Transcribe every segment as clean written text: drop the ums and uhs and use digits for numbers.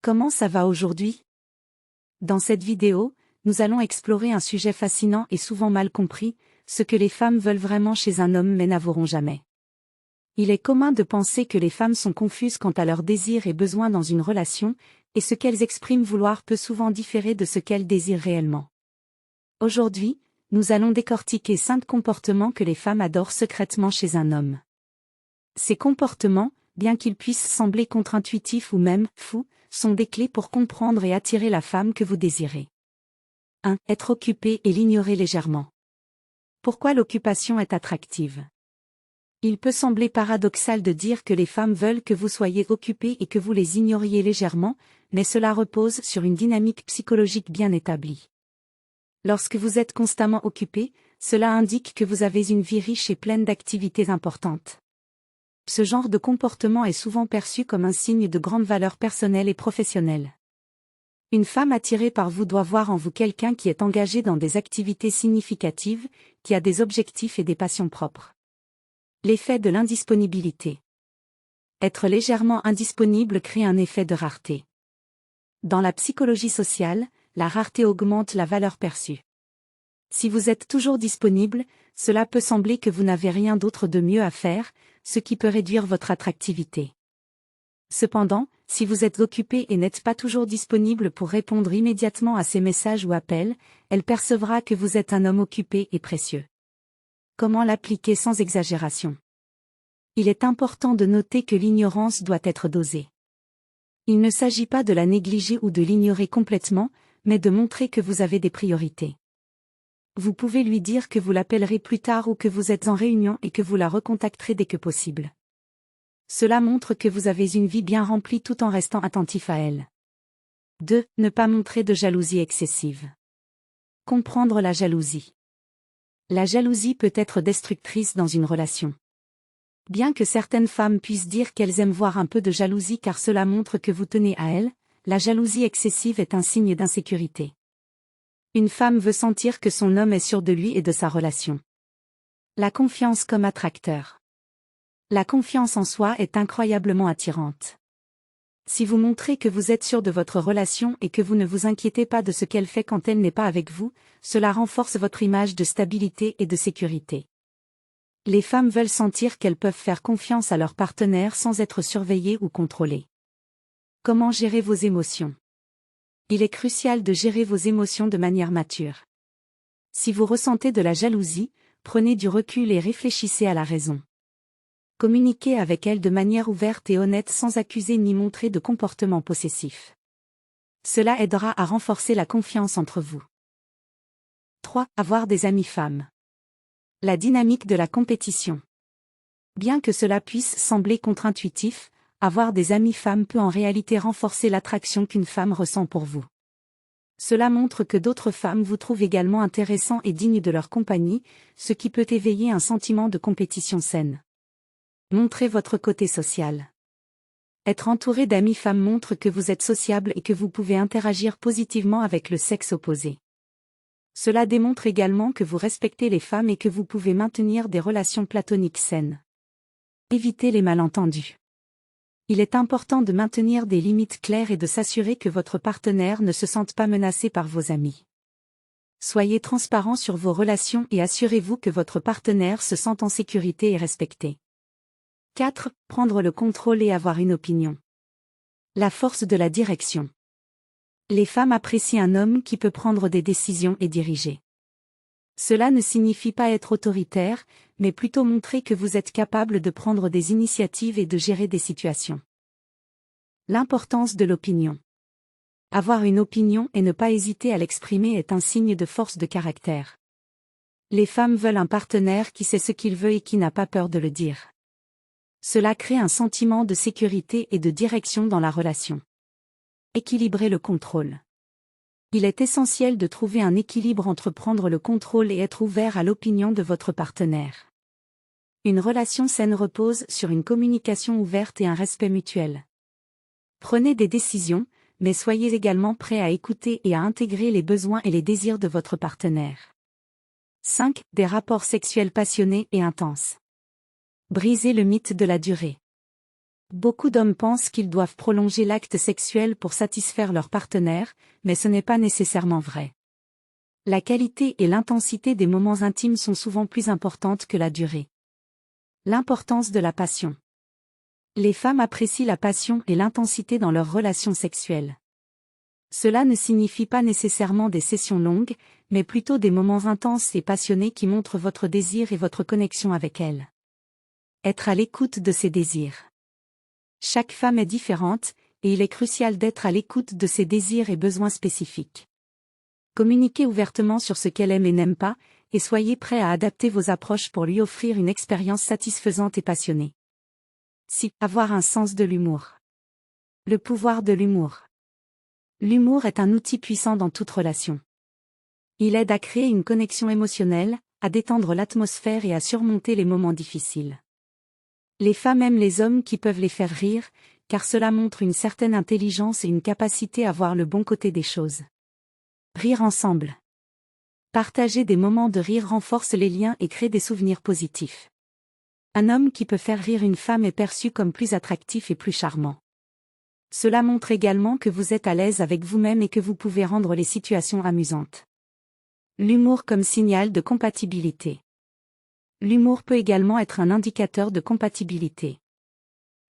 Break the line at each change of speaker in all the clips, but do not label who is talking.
Comment ça va aujourd'hui? Dans cette vidéo, nous allons explorer un sujet fascinant et souvent mal compris, ce que les femmes veulent vraiment chez un homme mais n'avoueront jamais. Il est commun de penser que les femmes sont confuses quant à leurs désirs et besoins dans une relation, et ce qu'elles expriment vouloir peut souvent différer de ce qu'elles désirent réellement. Aujourd'hui, nous allons décortiquer 5 comportements que les femmes adorent secrètement chez un homme. Ces comportements, bien qu'ils puissent sembler contre-intuitifs ou même fous, sont des clés pour comprendre et attirer la femme que vous désirez. 1. Être occupé et l'ignorer légèrement. Pourquoi l'occupation est attractive? Il peut sembler paradoxal de dire que les femmes veulent que vous soyez occupé et que vous les ignoriez légèrement, mais cela repose sur une dynamique psychologique bien établie. Lorsque vous êtes constamment occupé, cela indique que vous avez une vie riche et pleine d'activités importantes. Ce genre de comportement est souvent perçu comme un signe de grande valeur personnelle et professionnelle. Une femme attirée par vous doit voir en vous quelqu'un qui est engagé dans des activités significatives, qui a des objectifs et des passions propres. L'effet de l'indisponibilité. Être légèrement indisponible crée un effet de rareté. Dans la psychologie sociale, la rareté augmente la valeur perçue. Si vous êtes toujours disponible, cela peut sembler que vous n'avez rien d'autre de mieux à faire, ce qui peut réduire votre attractivité. Cependant, si vous êtes occupé et n'êtes pas toujours disponible pour répondre immédiatement à ses messages ou appels, elle percevra que vous êtes un homme occupé et précieux. Comment l'appliquer sans exagération? Il est important de noter que l'ignorance doit être dosée. Il ne s'agit pas de la négliger ou de l'ignorer complètement, mais de montrer que vous avez des priorités. Vous pouvez lui dire que vous l'appellerez plus tard ou que vous êtes en réunion et que vous la recontacterez dès que possible. Cela montre que vous avez une vie bien remplie tout en restant attentif à elle. 2. Ne pas montrer de jalousie excessive. Comprendre la jalousie. La jalousie peut être destructrice dans une relation. Bien que certaines femmes puissent dire qu'elles aiment voir un peu de jalousie car cela montre que vous tenez à elles, la jalousie excessive est un signe d'insécurité. Une femme veut sentir que son homme est sûr de lui et de sa relation. La confiance comme attracteur. La confiance en soi est incroyablement attirante. Si vous montrez que vous êtes sûr de votre relation et que vous ne vous inquiétez pas de ce qu'elle fait quand elle n'est pas avec vous, cela renforce votre image de stabilité et de sécurité. Les femmes veulent sentir qu'elles peuvent faire confiance à leur partenaire sans être surveillées ou contrôlées. Comment gérer vos émotions? Il est crucial de gérer vos émotions de manière mature. Si vous ressentez de la jalousie, prenez du recul et réfléchissez à la raison. Communiquez avec elle de manière ouverte et honnête sans accuser ni montrer de comportement possessif. Cela aidera à renforcer la confiance entre vous. 3. Avoir des amies femmes. La dynamique de la compétition. Bien que cela puisse sembler contre-intuitif, avoir des amies femmes peut en réalité renforcer l'attraction qu'une femme ressent pour vous. Cela montre que d'autres femmes vous trouvent également intéressant et digne de leur compagnie, ce qui peut éveiller un sentiment de compétition saine. Montrez votre côté social. Être entouré d'amies femmes montre que vous êtes sociable et que vous pouvez interagir positivement avec le sexe opposé. Cela démontre également que vous respectez les femmes et que vous pouvez maintenir des relations platoniques saines. Évitez les malentendus. Il est important de maintenir des limites claires et de s'assurer que votre partenaire ne se sente pas menacé par vos amis. Soyez transparent sur vos relations et assurez-vous que votre partenaire se sente en sécurité et respecté. 4. Prendre le contrôle et avoir une opinion. La force de la direction. Les femmes apprécient un homme qui peut prendre des décisions et diriger. Cela ne signifie pas être autoritaire, mais plutôt montrer que vous êtes capable de prendre des initiatives et de gérer des situations. L'importance de l'opinion. Avoir une opinion et ne pas hésiter à l'exprimer est un signe de force de caractère. Les femmes veulent un partenaire qui sait ce qu'il veut et qui n'a pas peur de le dire. Cela crée un sentiment de sécurité et de direction dans la relation. Équilibrer le contrôle. Il est essentiel de trouver un équilibre entre prendre le contrôle et être ouvert à l'opinion de votre partenaire. Une relation saine repose sur une communication ouverte et un respect mutuel. Prenez des décisions, mais soyez également prêt à écouter et à intégrer les besoins et les désirs de votre partenaire. 5. Des rapports sexuels passionnés et intenses. Brisez le mythe de la durée. Beaucoup d'hommes pensent qu'ils doivent prolonger l'acte sexuel pour satisfaire leur partenaire, mais ce n'est pas nécessairement vrai. La qualité et l'intensité des moments intimes sont souvent plus importantes que la durée. L'importance de la passion. Les femmes apprécient la passion et l'intensité dans leurs relations sexuelles. Cela ne signifie pas nécessairement des sessions longues, mais plutôt des moments intenses et passionnés qui montrent votre désir et votre connexion avec elles. Être à l'écoute de ses désirs. Chaque femme est différente, et il est crucial d'être à l'écoute de ses désirs et besoins spécifiques. Communiquez ouvertement sur ce qu'elle aime et n'aime pas, et soyez prêt à adapter vos approches pour lui offrir une expérience satisfaisante et passionnée. 6. Avoir un sens de l'humour. Le pouvoir de l'humour. L'humour est un outil puissant dans toute relation. Il aide à créer une connexion émotionnelle, à détendre l'atmosphère et à surmonter les moments difficiles. Les femmes aiment les hommes qui peuvent les faire rire, car cela montre une certaine intelligence et une capacité à voir le bon côté des choses. Rire ensemble. Partager des moments de rire renforce les liens et crée des souvenirs positifs. Un homme qui peut faire rire une femme est perçu comme plus attractif et plus charmant. Cela montre également que vous êtes à l'aise avec vous-même et que vous pouvez rendre les situations amusantes. L'humour comme signal de compatibilité. L'humour peut également être un indicateur de compatibilité.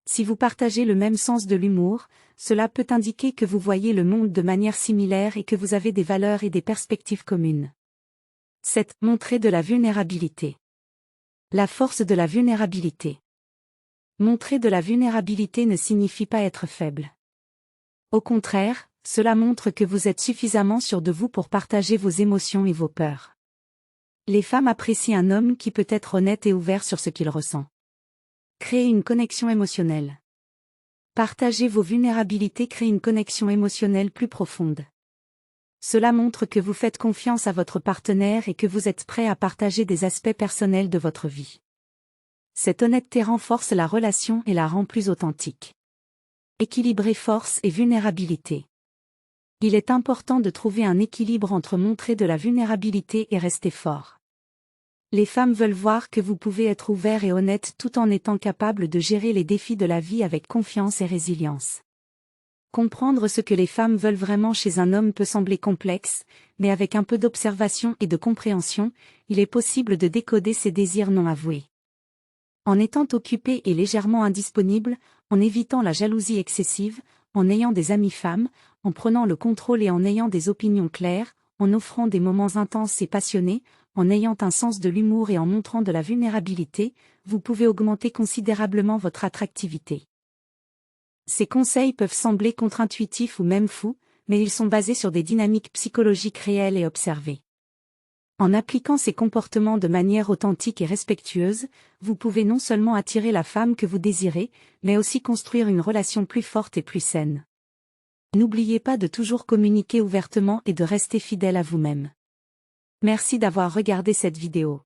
Si vous partagez le même sens de l'humour, cela peut indiquer que vous voyez le monde de manière similaire et que vous avez des valeurs et des perspectives communes. 7. Montrer de la vulnérabilité. La force de la vulnérabilité. Montrer de la vulnérabilité ne signifie pas être faible. Au contraire, cela montre que vous êtes suffisamment sûr de vous pour partager vos émotions et vos peurs. Les femmes apprécient un homme qui peut être honnête et ouvert sur ce qu'il ressent. Créer une connexion émotionnelle. Partager vos vulnérabilités crée une connexion émotionnelle plus profonde. Cela montre que vous faites confiance à votre partenaire et que vous êtes prêt à partager des aspects personnels de votre vie. Cette honnêteté renforce la relation et la rend plus authentique. Équilibrer force et vulnérabilité. Il est important de trouver un équilibre entre montrer de la vulnérabilité et rester fort. Les femmes veulent voir que vous pouvez être ouvert et honnête tout en étant capable de gérer les défis de la vie avec confiance et résilience. Comprendre ce que les femmes veulent vraiment chez un homme peut sembler complexe, mais avec un peu d'observation et de compréhension, il est possible de décoder ses désirs non avoués. En étant occupé et légèrement indisponible, en évitant la jalousie excessive, en ayant des amies femmes, en prenant le contrôle et en ayant des opinions claires, en offrant des moments intenses et passionnés, en ayant un sens de l'humour et en montrant de la vulnérabilité, vous pouvez augmenter considérablement votre attractivité. Ces conseils peuvent sembler contre-intuitifs ou même fous, mais ils sont basés sur des dynamiques psychologiques réelles et observées. En appliquant ces comportements de manière authentique et respectueuse, vous pouvez non seulement attirer la femme que vous désirez, mais aussi construire une relation plus forte et plus saine. N'oubliez pas de toujours communiquer ouvertement et de rester fidèle à vous-même. Merci d'avoir regardé cette vidéo.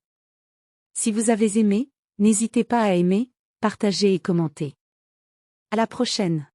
Si vous avez aimé, n'hésitez pas à aimer, partager et commenter. À la prochaine.